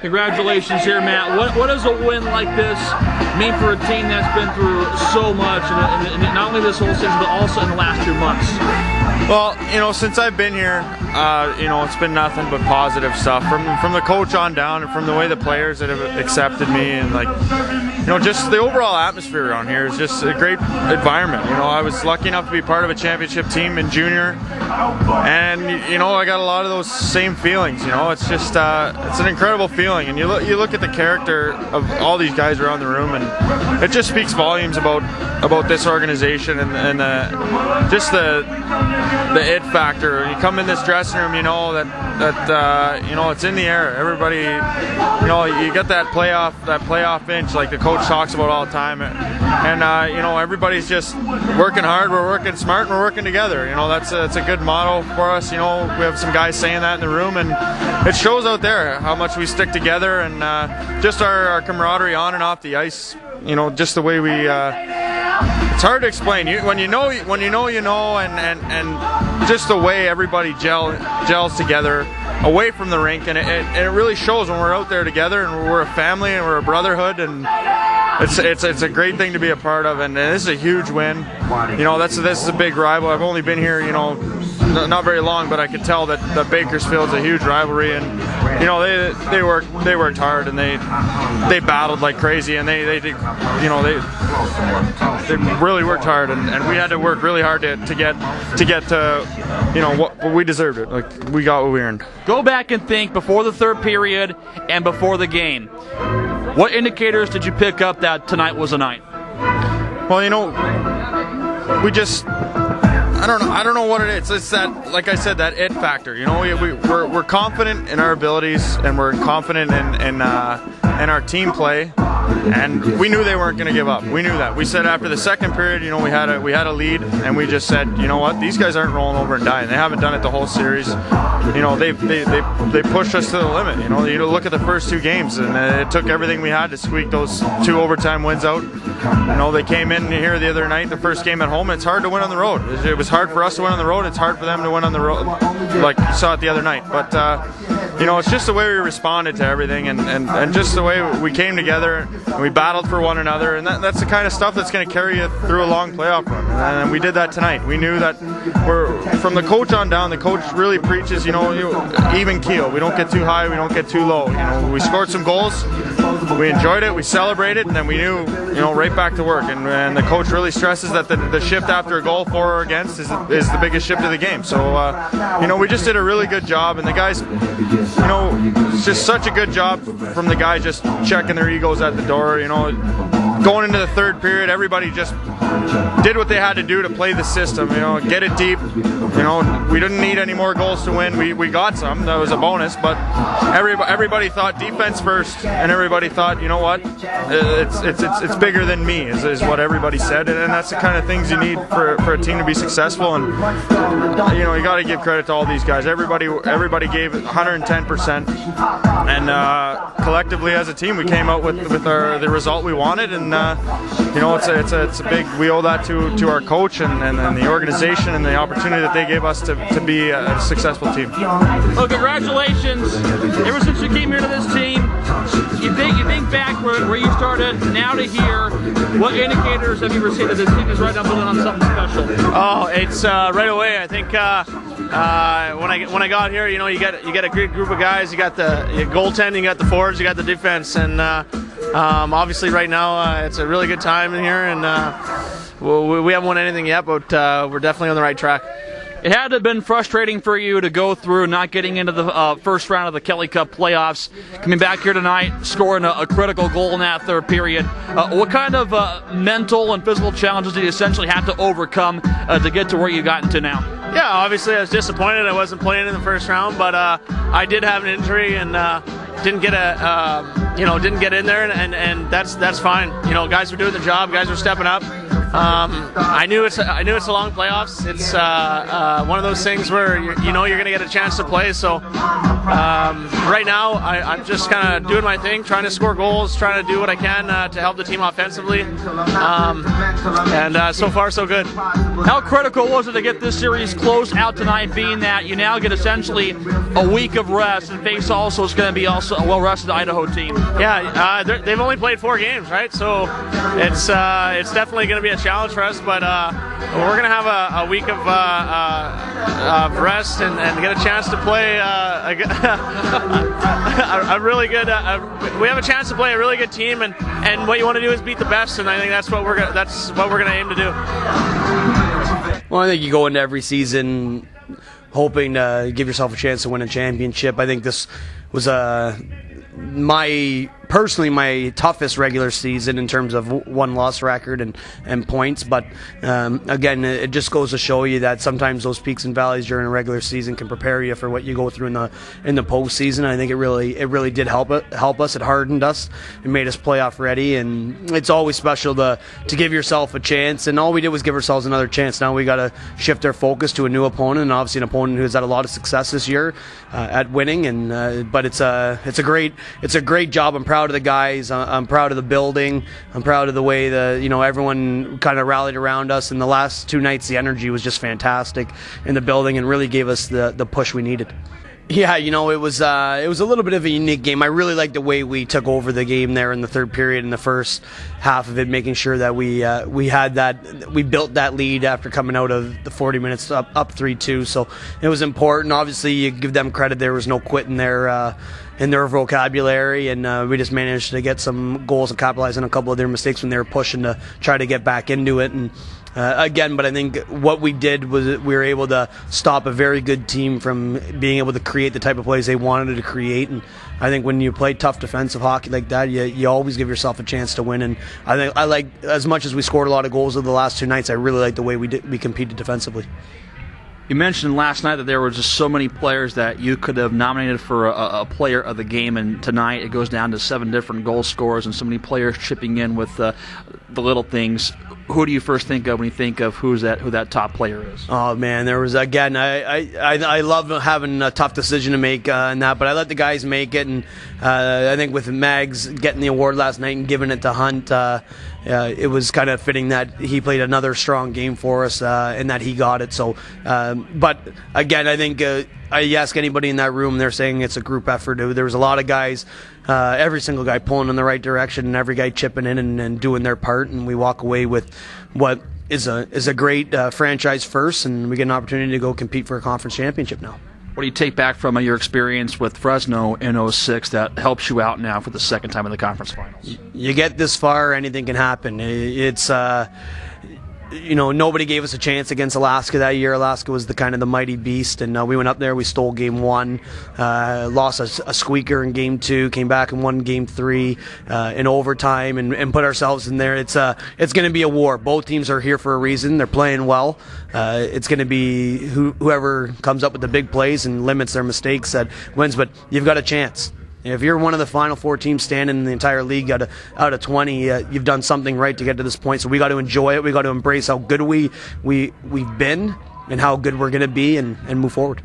Congratulations here, Matt. What does a win like this mean for a team that's been through so much, and not only this whole season, but also in the last 2 months? Well, since I've been here, it's been nothing but positive stuff from the coach on down, and from the way the players that have accepted me, and just the overall atmosphere around here is just a great environment. I was lucky enough to be part of a championship team in junior, and I got a lot of those same feelings. It's just it's an incredible feeling, and you look at the character of all these guys around the room, and it just speaks volumes about this organization and just the it factor. When you come in this dressing room, you know that it's in the air. Everybody, you get that playoff inch like the coach talks about all the time, and everybody's just working hard. We're working smart, and we're working together. That's a good motto for us. We have some guys saying that in the room, and it shows out there how much we stick together, and just our camaraderie on and off the ice. Just the way we. It's hard to explain. When you know, and just the way everybody gels together away from the rink, and it really shows when we're out there together, and we're a family, and we're a brotherhood, and it's a great thing to be a part of, and this is a huge win. This is a big rival. I've only been here, not very long, but I could tell that Bakersfield's a huge rivalry, and they worked hard, and they battled like crazy, and they really worked hard, and we had to work really hard to get to what we deserved it. Like, we got what we earned. Go back and think before the third period and before the game. What indicators did you pick up that tonight was a night? Well, we just. I don't know what it is. It's that, like I said, that it factor. We're confident in our abilities, and we're confident in our team play, and we knew they weren't going to give up. We knew that. We said after the second period, we had a lead, and we just said, you know what, these guys aren't rolling over and dying. They haven't done it the whole series. They pushed us to the limit. You look at the first 2 games, and it took everything we had to squeak those 2 overtime wins out. They came in here the other night, the first game at home. It's hard to win on the road. It was hard for us to win on the road. It's hard for them to win on the road, like you saw it the other night. But it's just the way we responded to everything, and just the way we came together, and we battled for one another, and that's the kind of stuff that's going to carry you through a long playoff run. And we did that tonight. We knew that from the coach on down. The coach really preaches, even keel. We don't get too high. We don't get too low. We scored some goals. We enjoyed it. We celebrated, and then we knew, right back to work. And the coach really stresses that the shift after a goal, for or against, is the biggest shift of the game. So, we just did a really good job, and the guys, it's just such a good job from the guys just checking their egos at the door. Going into the third period, everybody just did what they had to do to play the system. Get it deep. We didn't need any more goals to win. We got some. That was a bonus. But everybody thought defense first, and everybody thought, what, it's bigger than me, is what everybody said. And that's the kind of things you need for a team to be successful. And you got to give credit to all these guys. Everybody gave 110%, and collectively as a team, we came out with the result we wanted. And it's a big. We owe that to our coach and the organization, and the opportunity that they gave us to be a successful team. Well, congratulations! Ever since you came here to this team, you think back where you started now to here. What indicators have you received that this team is right now building on something special? Oh, it's right away. I think when I got here, you get a great group of guys. You got the goaltending, you got the forwards, you got the defense, and obviously right now it's a really good time in here, and we haven't won anything yet, but we're definitely on the right track. It had to have been frustrating for you to go through not getting into the first round of the Kelly Cup playoffs, coming back here tonight, scoring a critical goal in that third period. What kind of mental and physical challenges did you essentially have to overcome to get to where you've gotten to now? Yeah, obviously I was disappointed I wasn't playing in the first round, but I did have an injury and didn't get in there, and that's fine. Guys were doing the job, guys were stepping up. I knew it's a long playoffs. It's one of those things where you know you're going to get a chance to play. So right now I'm just kind of doing my thing, trying to score goals, trying to do what I can to help the team offensively. And so far so good. How critical was it to get this series closed out tonight, being that you now get essentially a week of rest and face also is going to be also a well-rested Idaho team? Yeah, they've only played 4 games, right? So it's definitely going to be a challenge for us, but we're going to have a week of rest and get a chance to play a really good. We have a chance to play a really good team, and what you want to do is beat the best, and I think that's what we're going to aim to do. Well, I think you go into every season hoping to give yourself a chance to win a championship. I think this was my toughest regular season in terms of won-loss record and points, but again, it just goes to show you that sometimes those peaks and valleys during a regular season can prepare you for what you go through in the postseason. I think it really did help us. It hardened us. It made us playoff ready, and it's always special to give yourself a chance. And all we did was give ourselves another chance. Now we got to shift our focus to a new opponent, and obviously an opponent who's had a lot of success this year at winning. And but it's a great job. I'm proud of the guys. I'm proud of the building. I'm proud of the way everyone kind of rallied around us. And the last 2 nights, the energy was just fantastic in the building and really gave us the push we needed. Yeah, it was a little bit of a unique game. I really liked the way we took over the game there in the third period, in the first half of it, making sure that we built that lead after coming out of the 40 minutes up 3-2. So it was important. Obviously, you give them credit. There was no quit in their vocabulary, and we just managed to get some goals and capitalize on a couple of their mistakes when they were pushing to try to get back into it. And but I think what we did was we were able to stop a very good team from being able to create the type of plays they wanted to create. And I think when you play tough defensive hockey like that, you always give yourself a chance to win. And I think I like, as much as we scored a lot of goals over the last 2 nights, I really like the way we competed defensively. You mentioned last night that there were just so many players that you could have nominated for a player of the game, and tonight it goes down to 7 different goal scorers and so many players chipping in with the little things. Who do you first think of when you think of who that top player is? Oh man, there was, again, I love having a tough decision to make in that, but I let the guys make it, and I think with Mags getting the award last night and giving it to Hunt, it was kind of fitting that he played another strong game for us and that he got it. So, but again, I think I ask anybody in that room, they're saying it's a group effort. There was a lot of guys, every single guy pulling in the right direction, and every guy chipping in and doing their part, and we walk away with what is a great franchise first, and we get an opportunity to go compete for a conference championship now. What do you take back from your experience with Fresno in 06 that helps you out now for the second time in the conference finals? You get this far, anything can happen. It's nobody gave us a chance against Alaska that year. Alaska was the mighty beast, and we went up there. We stole game 1, lost a squeaker in game 2, came back and won game 3 in overtime, and put ourselves in there. It's going to be a war. Both teams are here for a reason. They're playing well. It's going to be whoever comes up with the big plays and limits their mistakes that wins. But you've got a chance. If you're one of the final 4 teams standing in the entire league out of 20, you've done something right to get to this point. So we got to enjoy it. We got to embrace how good we've been and how good we're going to be, and move forward.